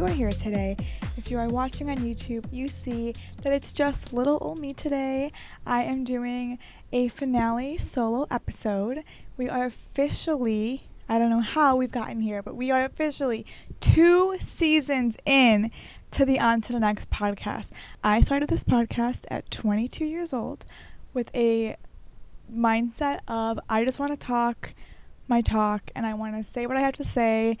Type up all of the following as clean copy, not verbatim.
you are here today. If you are watching on YouTube, you see that it's just little old me today. I am doing a finale solo episode. We are officially, I don't know how we've gotten here, but we are officially 2 seasons in to the On to the Next podcast. I started this podcast at 22 years old with a mindset of I just want to talk my talk and I want to say what I have to say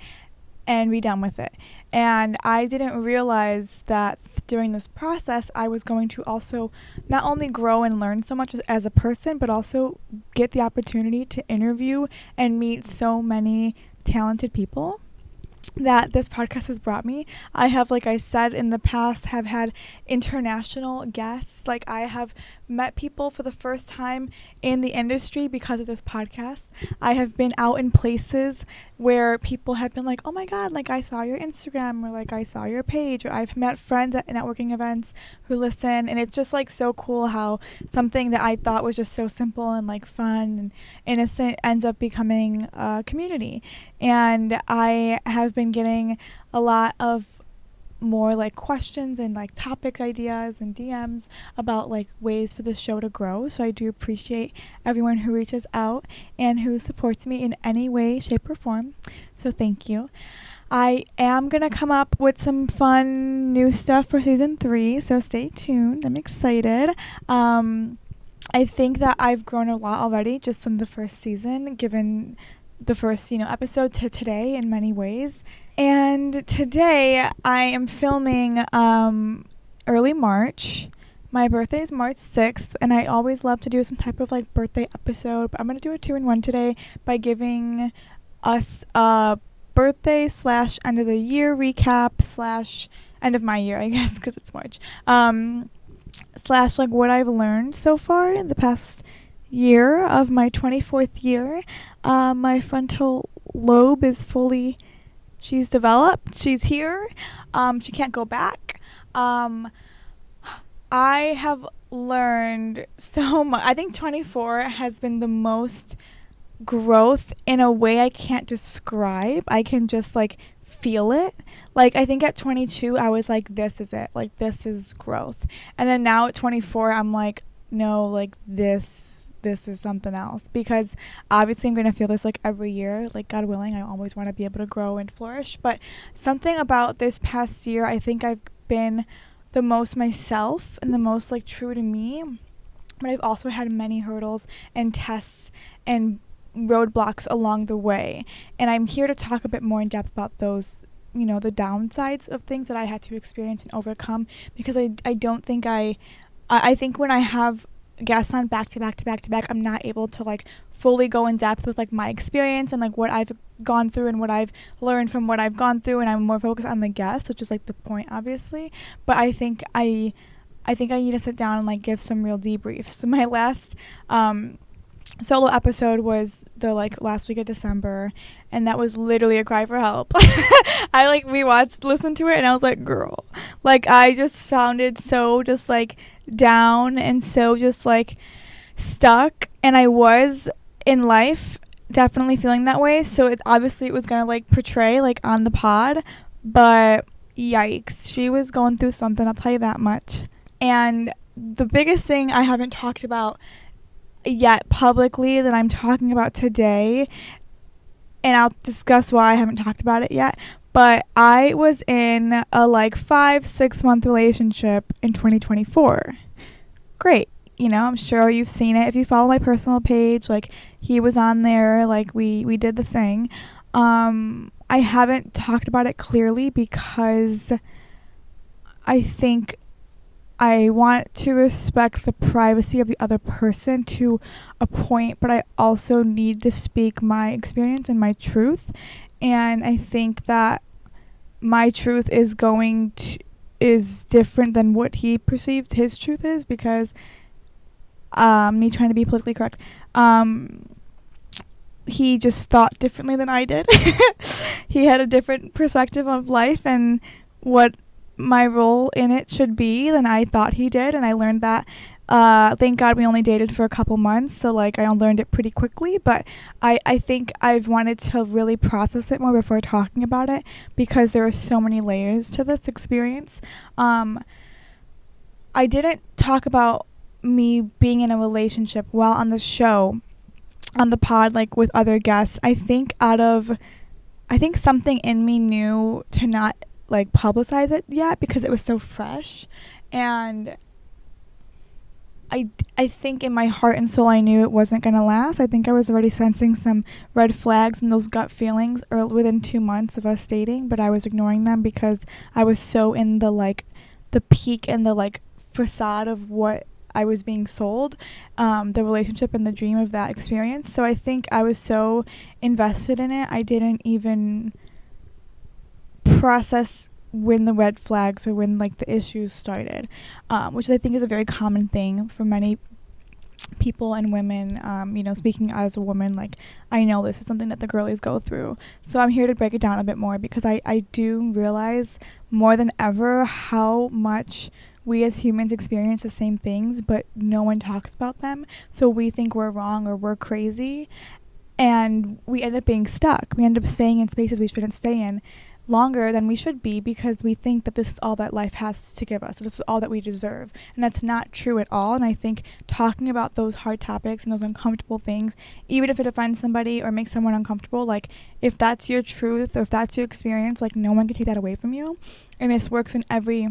and be done with it. And I didn't realize that during this process I was going to also not only grow and learn so much as a person, but also get the opportunity to interview and meet so many talented people that this podcast has brought me. I have, like I said in the past, have had international guests. Like, I have met people for the first time in the industry because of this podcast. I have been out in places where people have been like, oh my god, like I saw your Instagram, or like I saw your page, or I've met friends at networking events who listen, and it's just like so cool how something that I thought was just so simple and like fun and innocent ends up becoming a community. And I have been getting a lot of more like questions and like topic ideas and DMs about like ways for the show to grow. So I do appreciate everyone who reaches out and who supports me in any way, shape, or form. So thank you. I am going to come up with some fun new stuff for season 3, so stay tuned. I'm excited. I think that I've grown a lot already just from the first season, given the first, episode to today in many ways. And today I am filming early March. My birthday is March 6th, and I always love to do some type of like birthday episode, but I'm going to do a 2-in-1 today by giving us a birthday / end of the year recap / end of my year, I guess, because it's March, / like what I've learned so far in the past year of my 24th year. My frontal lobe is fully, she's developed, she's here, she can't go back. I have learned so much. I think 24 has been the most growth in a way I can't describe. I can just like feel it. Like, I think at 22 I was like, this is it, like this is growth. And then now at 24 I'm like, no, like this is something else, because obviously I'm going to feel this like every year, like God willing. I always want to be able to grow and flourish, but something about this past year, I think I've been the most myself and the most like true to me, but I've also had many hurdles and tests and roadblocks along the way, and I'm here to talk a bit more in depth about those, the downsides of things that I had to experience and overcome, because I don't think I think when I have guests on back to back, I'm not able to like fully go in depth with like my experience and like what I've gone through and what I've learned from what I've gone through, and I'm more focused on the guest, which is like the point, obviously. But I think I need to sit down and like give some real debriefs. So my last solo episode was the like last week of December, and that was literally a cry for help. I like listened to it, and I was like, girl, like I just sounded so just like down and so just like stuck, and I was in life definitely feeling that way. So it was gonna like portray like on the pod, but yikes, she was going through something, I'll tell you that much. And the biggest thing I haven't talked about yet publicly that I'm talking about today, and I'll discuss why I haven't talked about it yet, but I was in a like 5-6 month relationship in 2024. Great. I'm sure you've seen it. If you follow my personal page, like he was on there, like we did the thing. I haven't talked about it clearly because I think I want to respect the privacy of the other person to a point, but I also need to speak my experience and my truth. And I think that my truth is different than what he perceived his truth is, because me trying to be politically correct, he just thought differently than I did. He had a different perspective of life and what my role in it should be than I thought he did, and I learned that Thank God we only dated for a couple months, so like I learned it pretty quickly, but I think I've wanted to really process it more before talking about it because there are so many layers to this experience. I didn't talk about me being in a relationship while on the show, on the pod, like with other guests. I think something in me knew to not like publicize it yet because it was so fresh, and I think in my heart and soul I knew it wasn't going to last. I think I was already sensing some red flags and those gut feelings within 2 months of us dating, but I was ignoring them because I was so in the peak and the like facade of what I was being sold, the relationship and the dream of that experience. So I think I was so invested in it, I didn't even process when the red flags or when like the issues started, which I think is a very common thing for many people and women. Speaking as a woman, like I know this is something that the girlies go through. So I'm here to break it down a bit more because I do realize more than ever how much we as humans experience the same things, but no one talks about them. So we think we're wrong or we're crazy, and we end up being stuck. We end up staying in spaces we shouldn't stay in longer than we should be because we think that this is all that life has to give us. So this is all that we deserve. And that's not true at all. And I think talking about those hard topics and those uncomfortable things, even if it offends somebody or makes someone uncomfortable, like if that's your truth or if that's your experience, like no one can take that away from you. And this works in every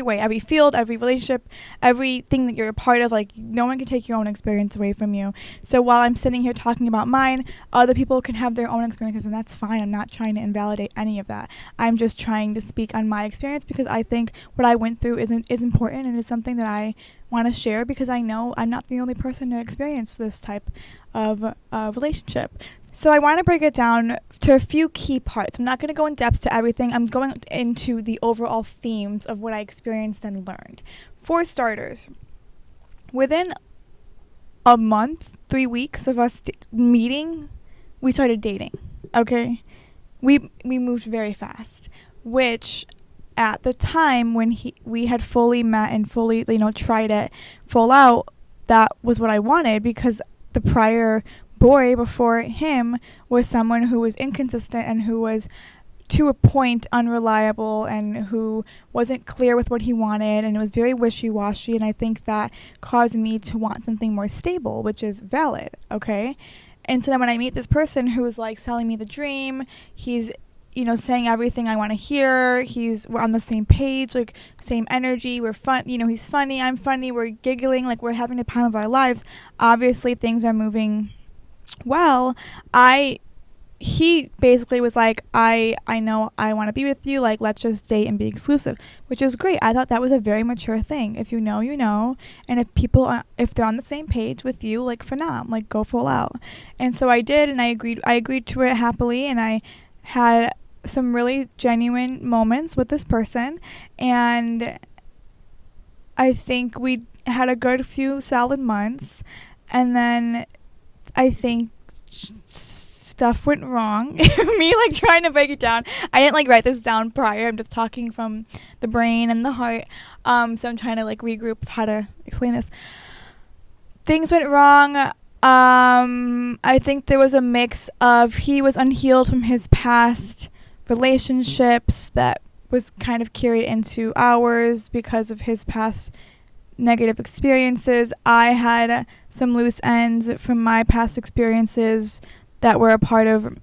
way, every field, every relationship, everything that you're a part of. Like no one can take your own experience away from you. So while I'm sitting here talking about mine, other people can have their own experiences, and that's fine. I'm not trying to invalidate any of that. I'm just trying to speak on my experience because I think what I went through is important and is something that I want to share because I know I'm not the only person to experience this type of relationship. So I want to break it down to a few key parts. I'm not going to go in depth to everything. I'm going into the overall themes of what I experienced and learned. For starters, within a month, 3 weeks of us meeting, we started dating. Okay, we moved very fast, which at the time when we had fully met and fully tried it full out, that was what I wanted because the prior boy before him was someone who was inconsistent and who was to a point unreliable and who wasn't clear with what he wanted, and it was very wishy-washy, and I think that caused me to want something more stable, which is valid. Okay, and so then when I meet this person who is like selling me the dream, he's saying everything I want to hear. We're on the same page, like same energy. We're fun. He's funny. I'm funny. We're giggling. Like we're having the time of our lives. Obviously, things are moving well. He basically was like, I know I want to be with you. Like, let's just date and be exclusive, which is great. I thought that was a very mature thing. If you know, you know. And if they're on the same page with you, like, phenom, like, go full out. And so I did, and I agreed to it happily, and I had some really genuine moments with this person, and I think we had a good few solid months, and then I think stuff went wrong. Me like trying to break it down. I didn't like write this down prior. I'm just talking from the brain and the heart. So I'm trying to like regroup how to explain this. Things went wrong. I think there was a mix of he was unhealed from his past relationships that was kind of carried into ours because of his past negative experiences. I had some loose ends from my past experiences that were a part of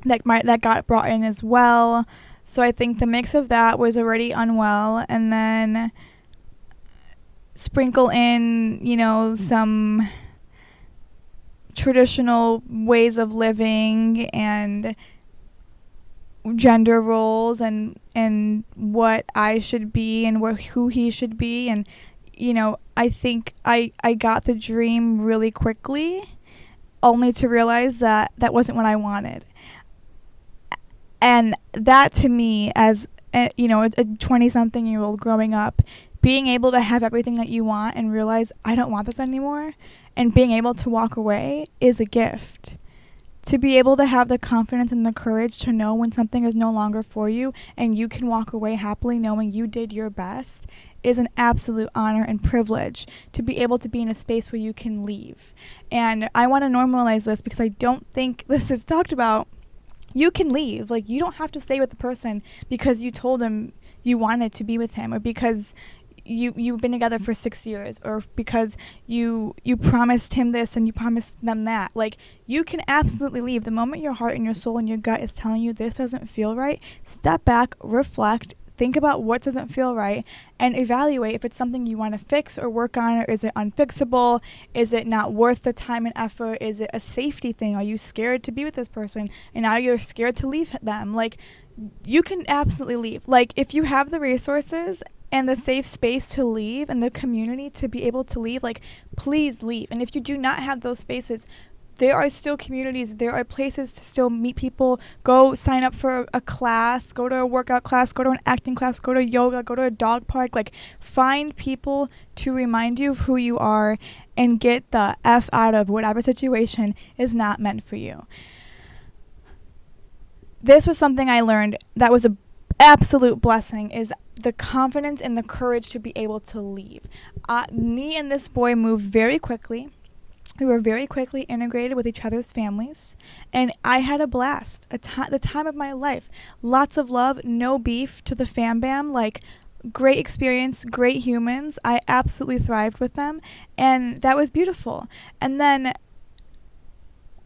that got brought in as well. So I think the mix of that was already unwell, and then sprinkle in, some traditional ways of living and gender roles and what I should be and who he should be, and I think I got the dream really quickly, only to realize that wasn't what I wanted. And that to me, as a 20-something-year-old growing up, being able to have everything that you want and realize I don't want this anymore, and being able to walk away is a gift. To be able to have the confidence and the courage to know when something is no longer for you and you can walk away happily knowing you did your best is an absolute honor and privilege to be able to be in a space where you can leave. And I want to normalize this because I don't think this is talked about. You can leave. Like, you don't have to stay with the person because you told them you wanted to be with him, or because you've been together for 6 years, or because you promised him this and you promised them that. Like, you can absolutely leave. The moment your heart and your soul and your gut is telling you this doesn't feel right, step back, reflect, think about what doesn't feel right, and evaluate if it's something you want to fix or work on, or is it unfixable? Is it not worth the time and effort? Is it a safety thing? Are you scared to be with this person and now you're scared to leave them? Like, you can absolutely leave. Like, if you have the resources and the safe space to leave and the community to be able to leave, like, please leave. And if you do not have those spaces, there are still communities, there are places to still meet people. Go sign up for a class, go to a workout class, go to an acting class, go to yoga, go to a dog park. Like, find people to remind you of who you are and get the F out of whatever situation is not meant for you. This was something I learned that was an absolute blessing, is the confidence and the courage to be able to leave. Me and this boy moved very quickly. We were very quickly integrated with each other's families, and I had a blast. The time of my life. Lots of love, no beef to the fam bam. Like, great experience, great humans. I absolutely thrived with them, and that was beautiful. And then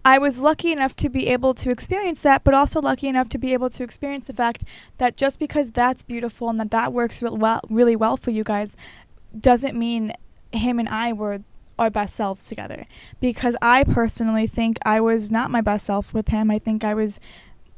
I was lucky enough to be able to experience that, but also lucky enough to be able to experience the fact that just because that's beautiful and that works really well for you guys doesn't mean him and I were our best selves together. Because I personally think I was not my best self with him. I think I was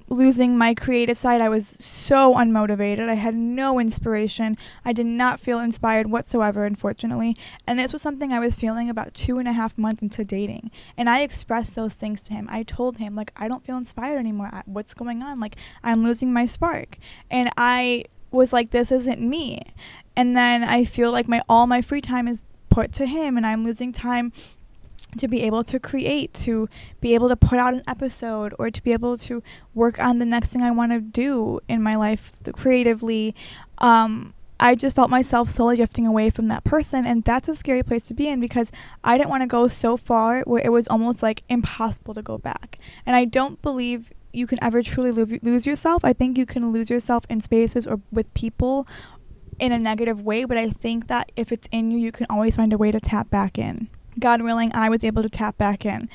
losing my creative side. I was so unmotivated. I had no inspiration. I did not feel inspired whatsoever, unfortunately. And this was something I was feeling about 2.5 months into dating. And I expressed those things to him. I told him, like, I don't feel inspired anymore. What's going on? Like, I'm losing my spark. And I was like, this isn't me. And then I feel like all my free time is put to him, and I'm losing time to be able to create, to be able to put out an episode, or to be able to work on the next thing I want to do in my life creatively. I just felt myself slowly drifting away from that person, and that's a scary place to be in, because I didn't want to go so far where it was almost like impossible to go back. And I don't believe you can ever truly lose yourself. I think you can lose yourself in spaces or with people in a negative way, but I think that if it's in you, you can always find a way to tap back in. God willing, I was able to tap back in,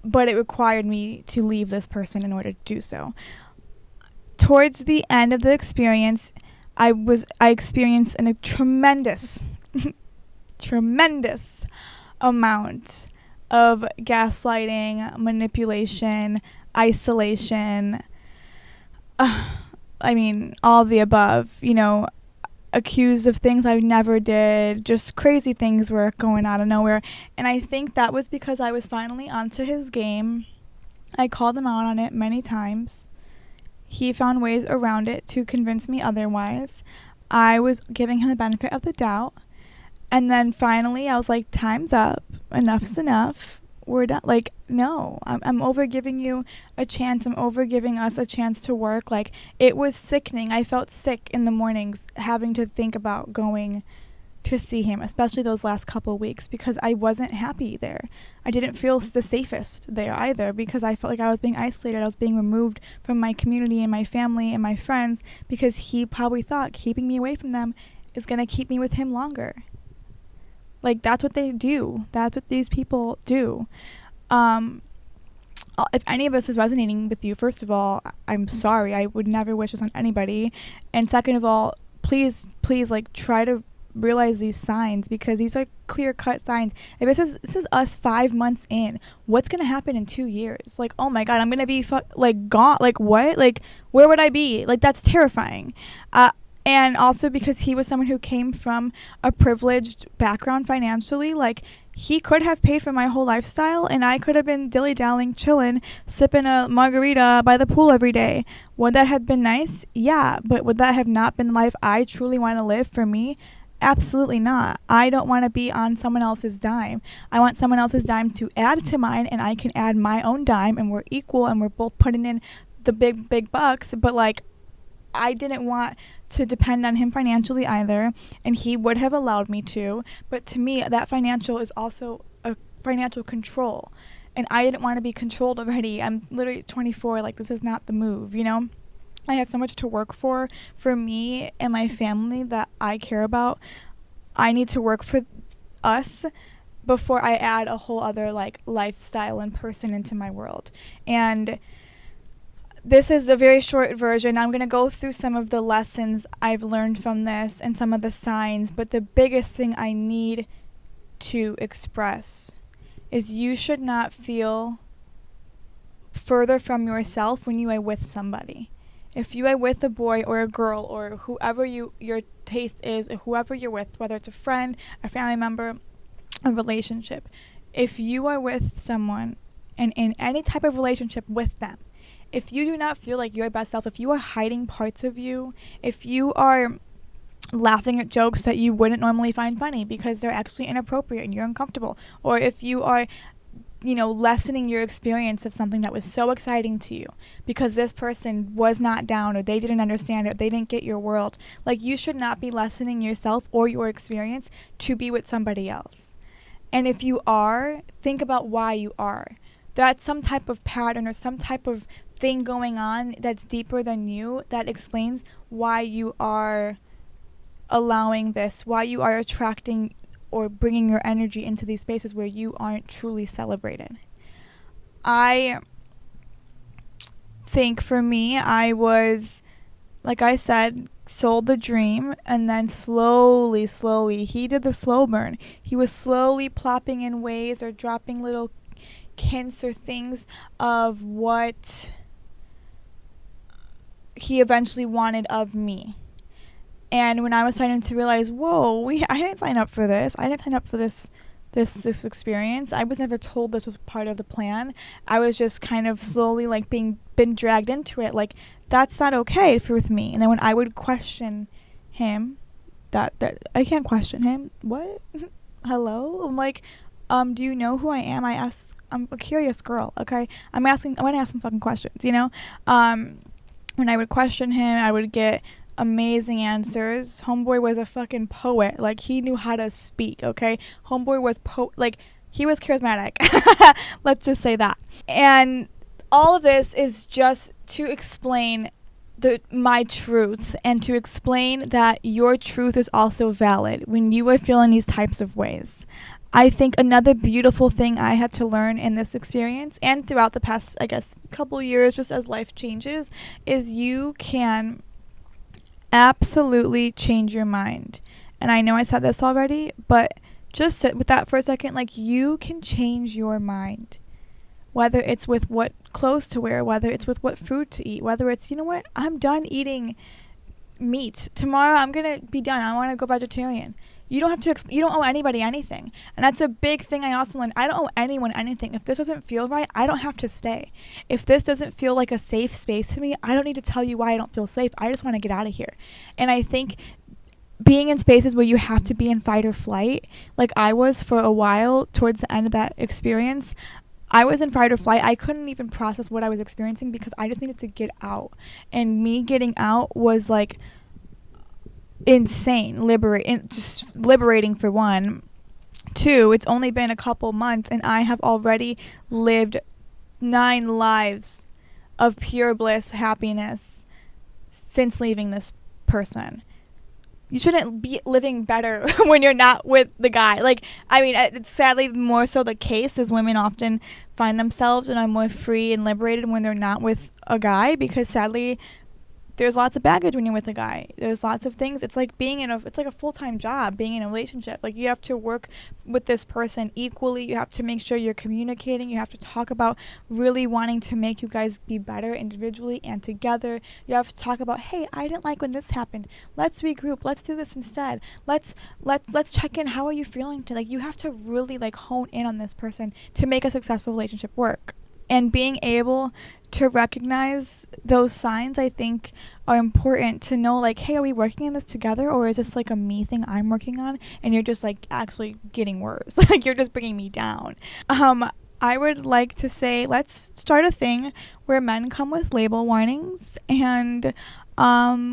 but it required me to leave this person in order to do so. Towards the end of the experience, I experienced a tremendous amount of gaslighting, manipulation, isolation. All the above, accused of things I never did. Just crazy things were going out of nowhere. And I think that was because I was finally onto his game. I called him out on it many times. He found ways around it to convince me otherwise. I was giving him the benefit of the doubt. And then finally I was like, time's up. Enough's enough. We're done. Like, no, I'm over giving you a chance. I'm over giving us a chance to work. Like, it was sickening. I felt sick in the mornings having to think about going to see him, especially those last couple of weeks, because I wasn't happy there. I didn't feel the safest there either, because I felt like I was being isolated. I was being removed from my community and my family and my friends, because he probably thought keeping me away from them is going to keep me with him longer. Like, that's what they do. That's what these people do. If any of this is resonating with you, first of all, I'm sorry. I would never wish this on anybody. And second of all, please, like, try to realize these signs, because these are clear-cut signs. If this is us 5 months in, what's going to happen in 2 years? Like, oh my God, I'm going to be gone. Like, what? Like, where would I be? Like, that's terrifying. And also because he was someone who came from a privileged background financially. Like, he could have paid for my whole lifestyle, and I could have been dilly-dallying, chilling, sipping a margarita by the pool every day. Would that have been nice? Yeah, but would that have not been the life I truly want to live for me? Absolutely not. I don't want to be on someone else's dime. I want someone else's dime to add to mine, and I can add my own dime, and we're equal, and we're both putting in the big bucks. But like, I didn't want to depend on him financially either, and he would have allowed me to. But to me, that financial is also a financial control, and I didn't want to be controlled already. I'm literally 24. Like, this is not the move, you know? I have so much to work for me and my family that I care about. I need to work for us before I add a whole other like lifestyle and person into my world. And this is a very short version. I'm going to go through some of the lessons I've learned from this and some of the signs, but the biggest thing I need to express is you should not feel further from yourself when you are with somebody. If you are with a boy or a girl or whoever your taste is, or whoever you're with, whether it's a friend, a family member, a relationship, if you are with someone and in any type of relationship with them, if you do not feel like your best self, if you are hiding parts of you, if you are laughing at jokes that you wouldn't normally find funny because they're actually inappropriate and you're uncomfortable, or if you are lessening your experience of something that was so exciting to you because this person was not down or they didn't understand it, they didn't get your world. Like, you should not be lessening yourself or your experience to be with somebody else. And if you are, think about why you are. That's some type of pattern or some type of thing going on that's deeper than you that explains why you are allowing this, why you are attracting or bringing your energy into these spaces where you aren't truly celebrated. I think for me, I was, like I said, sold the dream, and then slowly, he did the slow burn. He was slowly plopping in ways or dropping little hints or things of what he eventually wanted of me. And when I was starting to realize, whoa, I didn't sign up for this. I didn't sign up for this experience. I was never told this was part of the plan. I was just kind of slowly like been dragged into it. Like, that's not okay with me. And then when I would question him, that I can't question him. What? Hello? I'm like, do you know who I am? I'm a curious girl, okay? I want to ask some fucking questions, you know? When I would question him, I would get amazing answers. Homeboy was a fucking poet. Like, he knew how to speak, okay? Homeboy was he was charismatic. Let's just say that. And all of this is just to explain my truths and to explain that your truth is also valid when you are feeling these types of ways. I think another beautiful thing I had to learn in this experience and throughout the past, I guess, couple years, just as life changes, is you can absolutely change your mind. And I know I said this already, but just sit with that for a second. Like, you can change your mind. Whether it's with what clothes to wear, whether it's with what food to eat, whether it's, you know what, I'm done eating meat. Tomorrow I'm going to be done. I want to go vegetarian. You don't have to, you don't owe anybody anything. And that's a big thing I also learned. I don't owe anyone anything. If this doesn't feel right, I don't have to stay. If this doesn't feel like a safe space to me, I don't need to tell you why I don't feel safe. I just want to get out of here. And I think being in spaces where you have to be in fight or flight, like I was for a while towards the end of that experience, I was in fight or flight. I couldn't even process what I was experiencing because I just needed to get out. And me getting out was like insane, just liberating for one. Two, it's only been a couple months and I have already lived 9 lives of pure bliss, happiness since leaving this person. You shouldn't be living better when you're not with the guy. Like, I mean, it's sadly more so the case as women often find themselves and are more free and liberated when they're not with a guy, because sadly there's lots of baggage when you're with a guy. There's lots of things. It's like it's like a full-time job, being in a relationship. Like, you have to work with this person equally. You have to make sure you're communicating. You have to talk about really wanting to make you guys be better individually and together. You have to talk about, hey, I didn't like when this happened. Let's regroup. Let's do this instead. Let's check in. How are you feeling today? Like, you have to really like hone in on this person to make a successful relationship work. And being able to recognize those signs, I think, are important to know, like, hey, are we working on this together, or is this like a me thing I'm working on and you're just like actually getting worse? Like, you're just bringing me down. I would like to say, let's start a thing where men come with label warnings and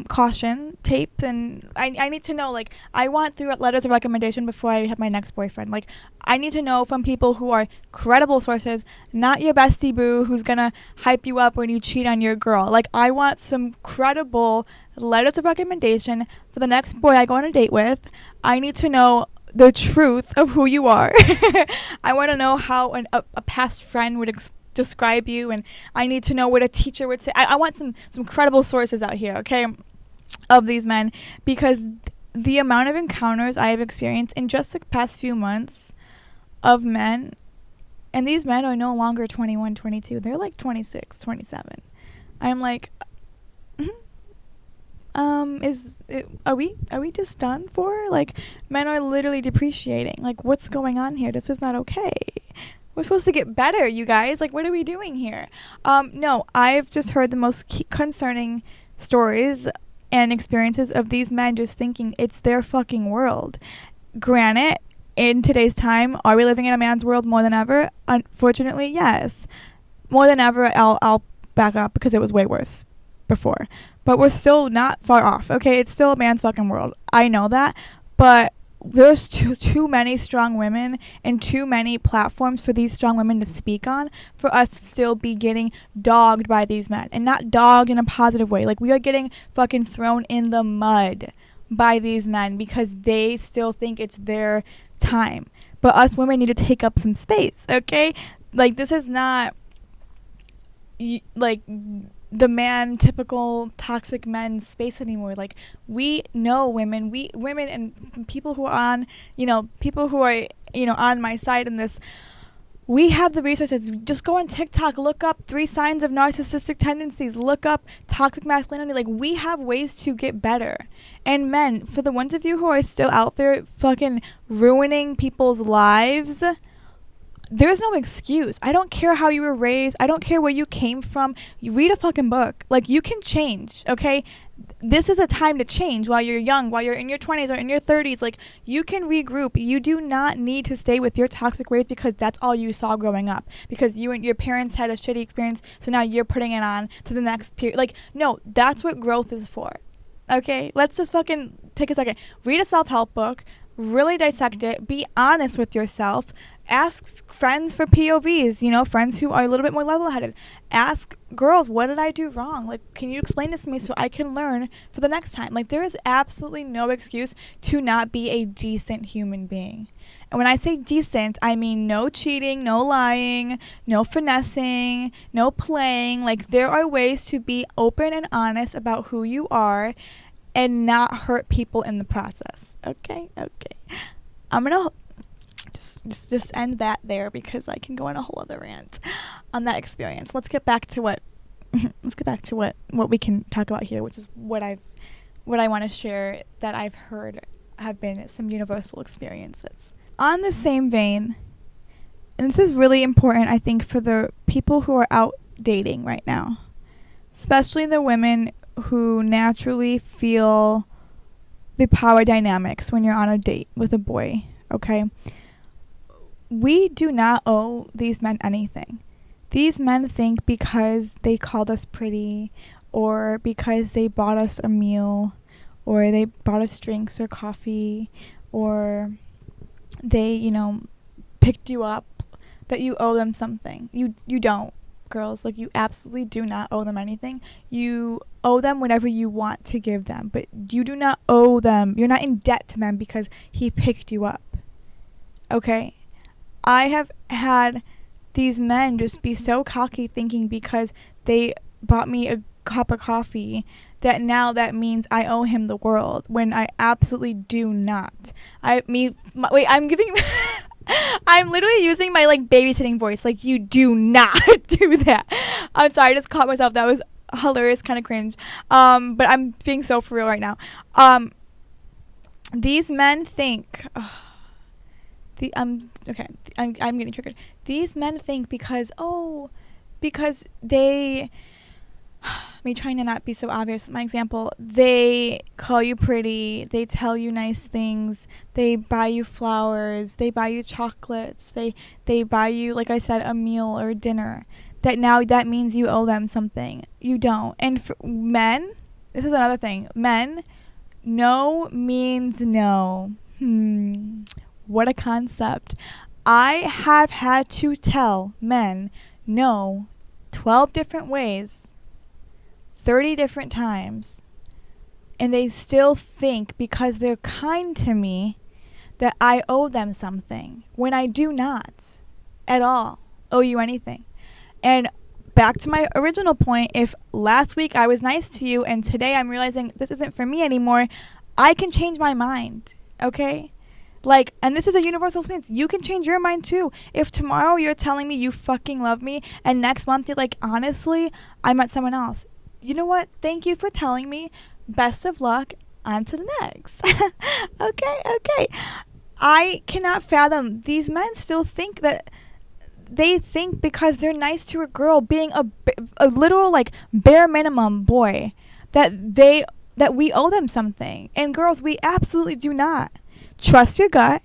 caution tape, and I need to know, like, I want through letters of recommendation before I have my next boyfriend. Like, I need to know from people who are credible sources, not your bestie boo who's gonna hype you up when you cheat on your girl. Like, I want some credible letters of recommendation for the next boy I go on a date with. I need to know the truth of who you are. I want to know how a past friend would describe you, and I need to know what a teacher would say. I want some credible sources out here, okay, of these men, because the amount of encounters I have experienced in just the past few months of men, and these men are no longer 21, 22, they're like 26, 27. I'm like, are we just done for? Like, men are literally depreciating. Like, what's going on here? This is not okay. We're supposed to get better, you guys. Like, what are we doing here? No, I've just heard the most concerning stories and experiences of these men just thinking it's their fucking world. Granted, in today's time, are we living in a man's world more than ever? Unfortunately, yes. More than ever, I'll back up, because it was way worse before. But we're still not far off, okay? It's still a man's fucking world. I know that. But there's too many strong women and too many platforms for these strong women to speak on for us to still be getting dogged by these men. And not dogged in a positive way. Like, we are getting fucking thrown in the mud by these men because they still think it's their time. But us women need to take up some space, okay? Like, this is not like the man typical toxic men space anymore. Like, we know women and people who are on, people who are, on my side in this, we have the resources. Just go on TikTok, look up 3 signs of narcissistic tendencies, look up toxic masculinity. Like, we have ways to get better. And men, for the ones of you who are still out there fucking ruining people's lives, there's no excuse. I don't care how you were raised. I don't care where you came from. You read a fucking book. Like, you can change, okay? This is a time to change while you're young, while you're in your 20s or in your 30s. Like, you can regroup. You do not need to stay with your toxic ways because that's all you saw growing up. Because you and your parents had a shitty experience, so now you're putting it on to the next period. Like, no, that's what growth is for, okay? Let's just fucking take a second. Read a self-help book. Really dissect it. Be honest with yourself. Ask friends for POVs, friends who are a little bit more level-headed. Ask girls, what did I do wrong? Like, can you explain this to me so I can learn for the next time? Like, there is absolutely no excuse to not be a decent human being. And when I say decent, I mean no cheating, no lying, no finessing, no playing. Like, there are ways to be open and honest about who you are and not hurt people in the process. Okay. I'm gonna just end that there because I can go on a whole other rant on that experience. Let's get back to what we can talk about here, which is what I want to share that I've heard have been some universal experiences. On the same vein, and this is really important, I think, for the people who are out dating right now, especially the women who naturally feel the power dynamics when you're on a date with a boy, okay? We do not owe these men anything. These men think because they called us pretty, or because they bought us a meal, or they bought us drinks or coffee, or they, picked you up, that you owe them something. You don't, girls. Like, you absolutely do not owe them anything. You owe them whatever you want to give them, but you do not owe them. You're not in debt to them because he picked you up. Okay? I have had these men just be so cocky thinking because they bought me a cup of coffee that now that means I owe him the world, when I absolutely do not. I'm giving I'm literally using my babysitting voice. Like, you do not do that. I'm sorry, I just caught myself. That was hilarious, kind of cringe. But I'm being so for real right now. These men think I'm getting triggered. These men think because because they, me trying to not be so obvious with my example, they call you pretty, they tell you nice things, they buy you flowers, they buy you chocolates, they buy you, like I said, a meal or dinner, that now that means you owe them something. You don't. And for men, this is another thing, men, no means no. What a concept. I have had to tell men no 12 different ways, 30 different times, and they still think because they're kind to me that I owe them something, when I do not at all owe you anything. And back to my original point, if last week I was nice to you and today I'm realizing this isn't for me anymore, I can change my mind, okay? Like, and this is a universal experience. You can change your mind too. If tomorrow you're telling me you fucking love me and next month you're like, honestly, I met someone else. You know what? Thank you for telling me. Best of luck. On to the next. Okay. I cannot fathom. These men still think that they think because they're nice to a girl, being a literal like bare minimum boy, that we owe them something. And girls, we absolutely do not. Trust your gut.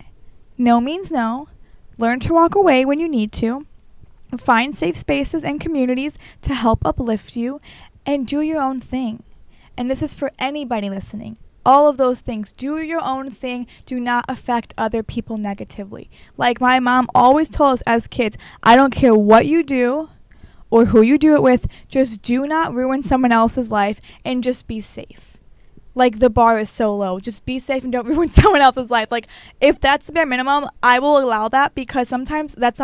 No means no. Learn to walk away when you need to. Find safe spaces and communities to help uplift you, and do your own thing. And this is for anybody listening. All of those things. Do your own thing. Do not affect other people negatively. Like my mom always told us as kids, I don't care what you do or who you do it with, just do not ruin someone else's life and just be safe. Like, the bar is so low. Just be safe and don't ruin someone else's life. Like, if that's the bare minimum, I will allow that, because sometimes that's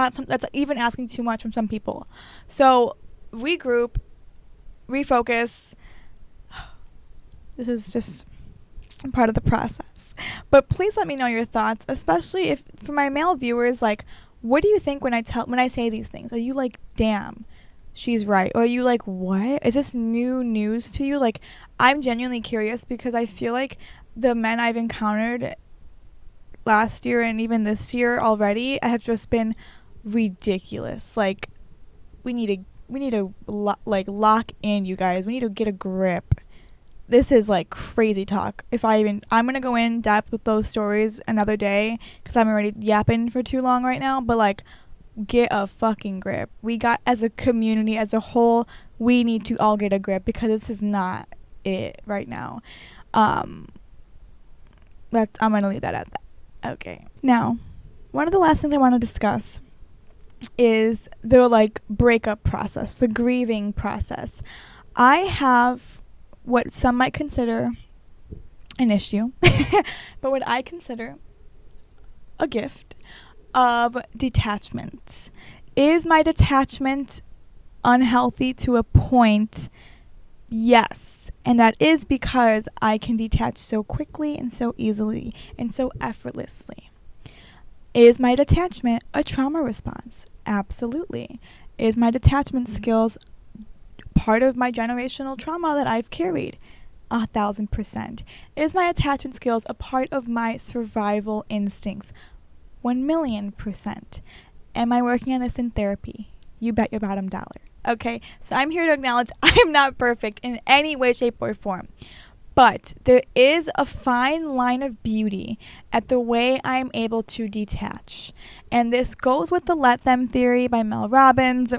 even asking too much from some people. So, regroup, refocus. This is just part of the process. But please let me know your thoughts, especially if for my male viewers, like, what do you think when I say these things? Are you like, damn, she's right? Or are you like, what? Is this new news to you? Like, I'm genuinely curious, because I feel like the men I've encountered last year and even this year already have just been ridiculous. Like, we need to lock in, you guys. We need to get a grip. This is like crazy talk. I'm gonna go in depth with those stories another day, because I'm already yapping for too long right now. But like, get a fucking grip. We got, as a community, as a whole, we need to all get a grip, because this is not it right now. I'm gonna leave that at that. Okay. Now, one of the last things I want to discuss is the like breakup process, the grieving process. I have what some might consider an issue, but what I consider a gift of detachment. Is my detachment unhealthy to a point? Yes. And that is because I can detach so quickly and so easily and so effortlessly. Is my detachment a trauma response? Absolutely. Is my detachment skills part of my generational trauma that I've carried? 1,000%. Is my attachment skills a part of my survival instincts? 1,000,000%. Am I working on this in therapy? You bet your bottom dollar. Okay, so I'm here to acknowledge I'm not perfect in any way, shape, or form. But there is a fine line of beauty at the way I'm able to detach. And this goes with the Let Them theory by Mel Robbins.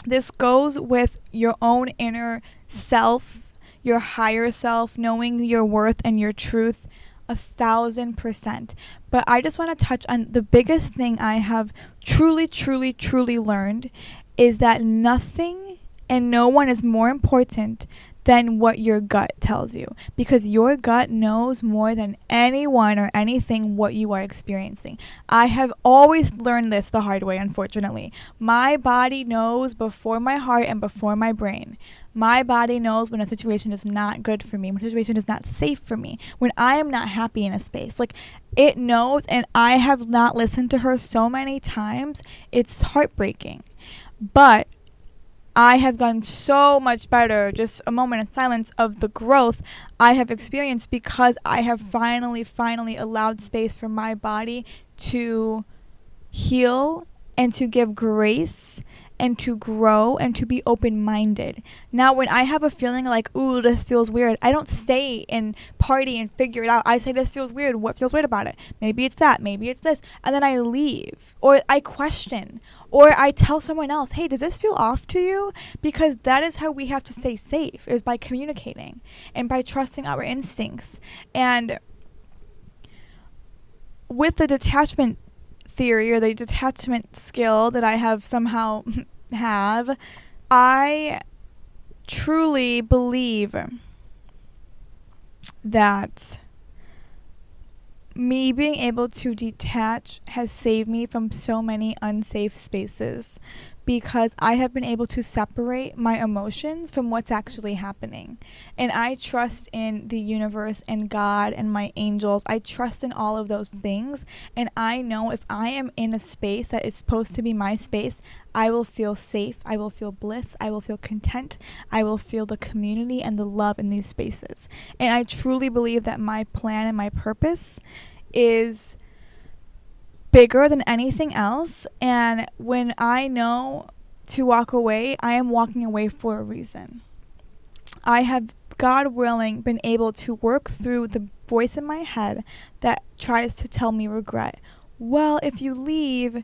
This goes with your own inner self, your higher self, knowing your worth and your truth 1,000%. But I just want to touch on the biggest thing I have truly learned is that nothing and no one is more important than what your gut tells you, because your gut knows more than anyone or anything what you are experiencing. I have always learned this the hard way, unfortunately. My body knows before my heart and before my brain. My body knows when a situation is not good for me, when a situation is not safe for me, when I am not happy in a space. Like, it knows, and I have not listened to her so many times. It's heartbreaking. But I have gotten so much better, just a moment of silence, of the growth I have experienced, because I have finally allowed space for my body to heal and to give grace and to grow and to be open-minded. Now, when I have a feeling like, ooh, this feels weird, I don't stay and party and figure it out. I say, this feels weird. What feels weird about it? Maybe it's that. Maybe it's this. And then I leave. Or I question. Or I tell someone else, hey, does this feel off to you? Because that is how we have to stay safe, is by communicating and by trusting our instincts. And with the detachment theory, or the detachment skill that I have somehow have, I truly believe that me being able to detach has saved me from so many unsafe spaces, because I have been able to separate my emotions from what's actually happening. And I trust in the universe and God and my angels. I trust in all of those things. And I know if I am in a space that is supposed to be my space, I will feel safe. I will feel bliss. I will feel content. I will feel the community and the love in these spaces. And I truly believe that my plan and my purpose is bigger than anything else. And when I know to walk away, I am walking away for a reason. I have, God willing, been able to work through the voice in my head that tries to tell me regret. Well, if you leave,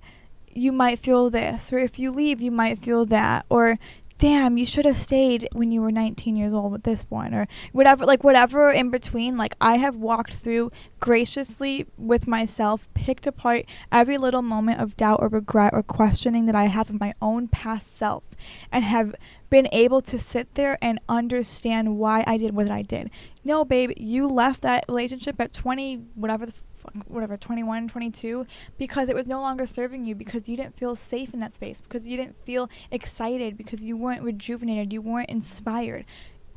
you might feel this, or if you leave, you might feel that, or damn, you should have stayed when you were 19 years old with this one, or whatever, like whatever in between. Like, I have walked through graciously with myself, picked apart every little moment of doubt or regret or questioning that I have of my own past self, and have been able to sit there and understand why I did what I did. No, babe, you left that relationship at 20, whatever, 21, 22, because it was no longer serving you, because you didn't feel safe in that space, because you didn't feel excited, because you weren't rejuvenated, you weren't inspired.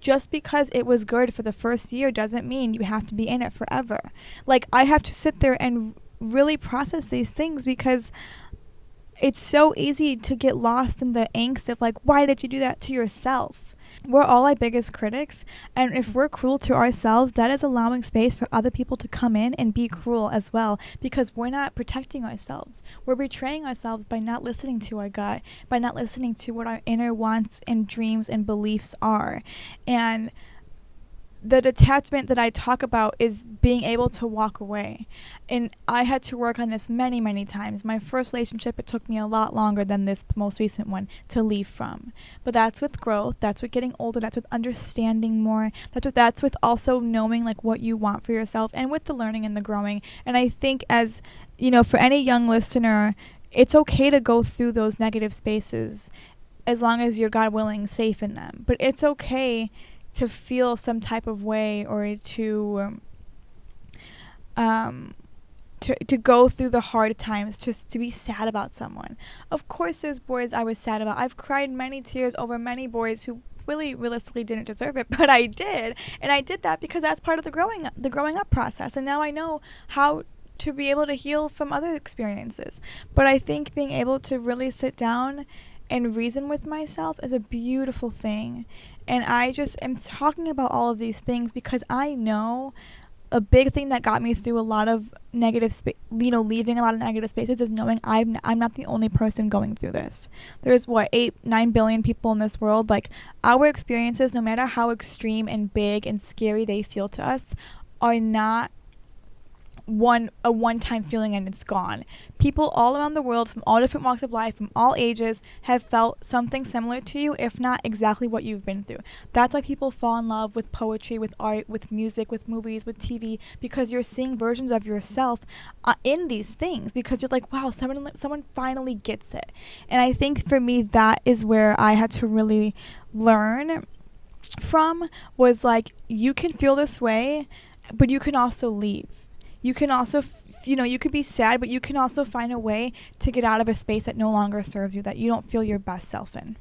Just because it was good for the first year doesn't mean you have to be in it forever. Like, I have to sit there and really process these things, because it's so easy to get lost in the angst of like, why did you do that to yourself? We're all our biggest critics, and if we're cruel to ourselves, that is allowing space for other people to come in and be cruel as well, because we're not protecting ourselves. We're betraying ourselves by not listening to our gut, by not listening to what our inner wants and dreams and beliefs are. And the detachment that I talk about is being able to walk away. And I had to work on this many, many times. My first relationship, it took me a lot longer than this most recent one to leave from. But that's with growth. That's with getting older. That's with understanding more. That's with also knowing like what you want for yourself, and with the learning and the growing. And I think, as you know, for any young listener, it's okay to go through those negative spaces as long as you're, God willing, safe in them. But it's okay to feel some type of way, or to go through the hard times, just to be sad about someone. Of course, there's boys I was sad about. I've cried many tears over many boys who really realistically didn't deserve it, but I did. And I did that because that's part of the growing up process. And now I know how to be able to heal from other experiences. But I think being able to really sit down and reason with myself is a beautiful thing. And I just am talking about all of these things because I know a big thing that got me through a lot of negative leaving a lot of negative spaces is knowing I'm not the only person going through this. There's 8-9 billion people in this world. Like, our experiences, no matter how extreme and big and scary they feel to us, are not a one-time feeling and it's gone. People all around the world, from all different walks of life, from all ages, have felt something similar to you, if not exactly what you've been through. That's why people fall in love with poetry, with art, with music, with movies, with TV, because you're seeing versions of yourself in these things, because you're like, wow, someone finally gets it. And I think for me, that is where I had to really learn from, was like, you can feel this way, but you can also leave. You can also, you could be sad, but you can also find a way to get out of a space that no longer serves you, that you don't feel your best self in.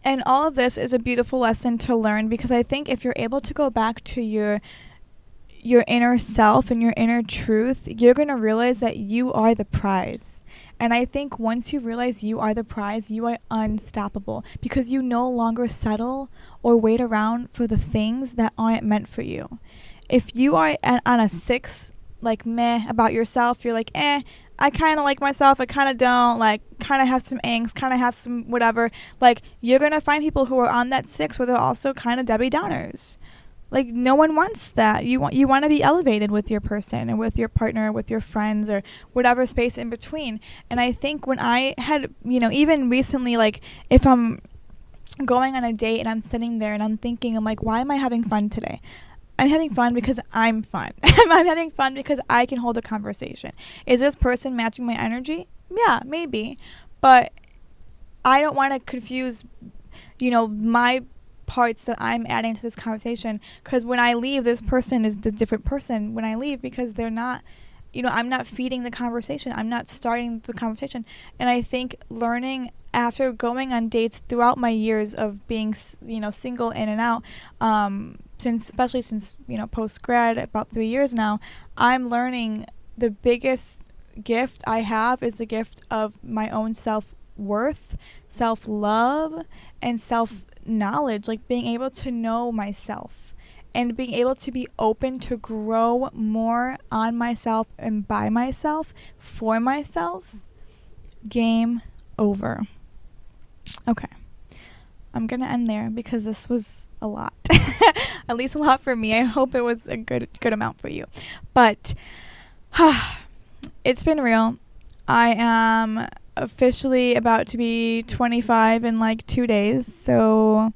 And all of this is a beautiful lesson to learn, because I think if you're able to go back to your inner self and your inner truth, you're going to realize that you are the prize. And I think once you realize you are the prize, you are unstoppable, because you no longer settle or wait around for the things that aren't meant for you. If you are on a 6, like meh about yourself, you're like, I kind of like myself, I kind of don't, like, kind of have some angst, kind of have some whatever. Like, you're going to find people who are on that 6 where they're also kind of Debbie Downers. Like, no one wants that. You want to be elevated with your person and with your partner, with your friends, or whatever space in between. And I think when I had, even recently, like, if I'm going on a date and I'm sitting there and I'm thinking, I'm like, why am I having fun today? I'm having fun because I'm fun. I'm having fun because I can hold a conversation. Is this person matching my energy? Yeah, maybe. But I don't want to confuse, my parts that I'm adding to this conversation, because when I leave, this person is the different person when I leave, because they're not, I'm not feeding the conversation. I'm not starting the conversation. And I think learning after going on dates throughout my years of being, single in and out, especially since post-grad, about 3 years now, I'm learning the biggest gift I have is the gift of my own self-worth, self-love, and self-knowledge, like being able to know myself and being able to be open to grow more on myself and by myself, for myself. Game over. Okay. I'm going to end there because this was a lot. At least a lot for me. I hope it was a good amount for you. But it's been real. I am officially about to be 25 in like 2 days. So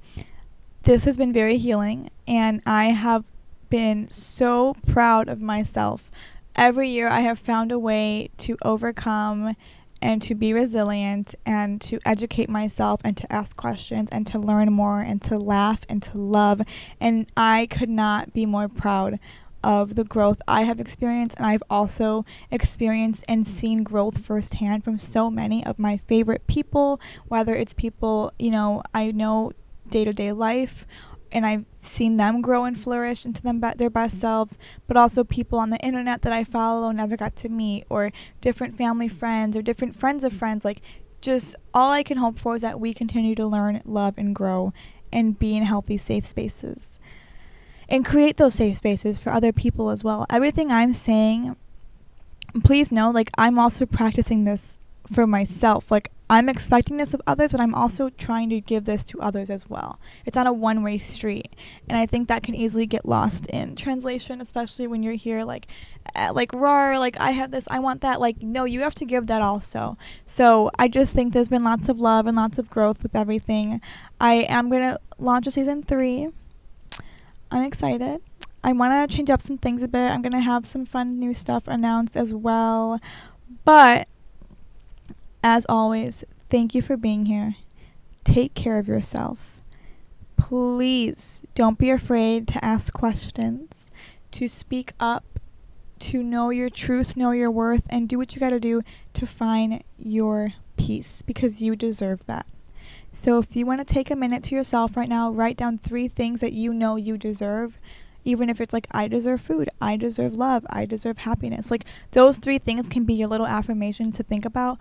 this has been very healing. And I have been so proud of myself. Every year I have found a way to overcome and to be resilient and to educate myself and to ask questions and to learn more and to laugh and to love. And I could not be more proud of the growth I have experienced. And I've also experienced and seen growth firsthand from so many of my favorite people, whether it's people, I know day-to-day life, and I've seen them grow and flourish into their best selves, but also people on the internet that I follow never got to meet, or different family friends or different friends of friends. Like, just all I can hope for is that we continue to learn, love, and grow and be in healthy, safe spaces and create those safe spaces for other people as well. Everything I'm saying, please know, like, I'm also practicing this for myself. Like, I'm expecting this of others, but I'm also trying to give this to others as well. It's not a one-way street, and I think that can easily get lost in translation, especially when you're here like raw, like, I have this, I want that. Like, no, you have to give that also. So I just think there's been lots of love and lots of growth with everything. I am going to launch a season 3. I'm excited. I want to change up some things a bit. I'm going to have some fun new stuff announced as well. But as always, thank you for being here. Take care of yourself. Please don't be afraid to ask questions, to speak up, to know your truth, know your worth, and do what you got to do to find your peace, because you deserve that. So if you want to take a minute to yourself right now, write down 3 things that you know you deserve. Even if it's like, I deserve food, I deserve love, I deserve happiness. Like, those 3 things can be your little affirmations to think about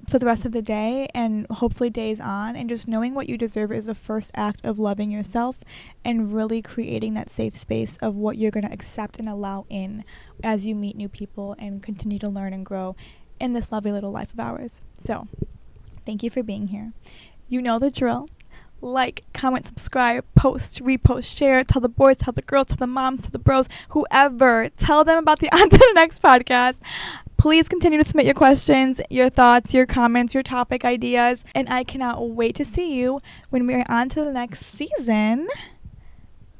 for the rest of the day and hopefully days on. And just knowing what you deserve is the first act of loving yourself and really creating that safe space of what you're going to accept and allow in as you meet new people and continue to learn and grow in this lovely little life of ours. So thank you for being here. You know the drill. Like, comment, subscribe, post, repost, share, tell the boys, tell the girls, tell the moms, tell the bros, whoever. Tell them about the On to the Next podcast. Please continue to submit your questions, your thoughts, your comments, your topic ideas, and I cannot wait to see you when we are on to the next season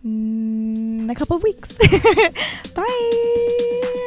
in a couple of weeks. Bye!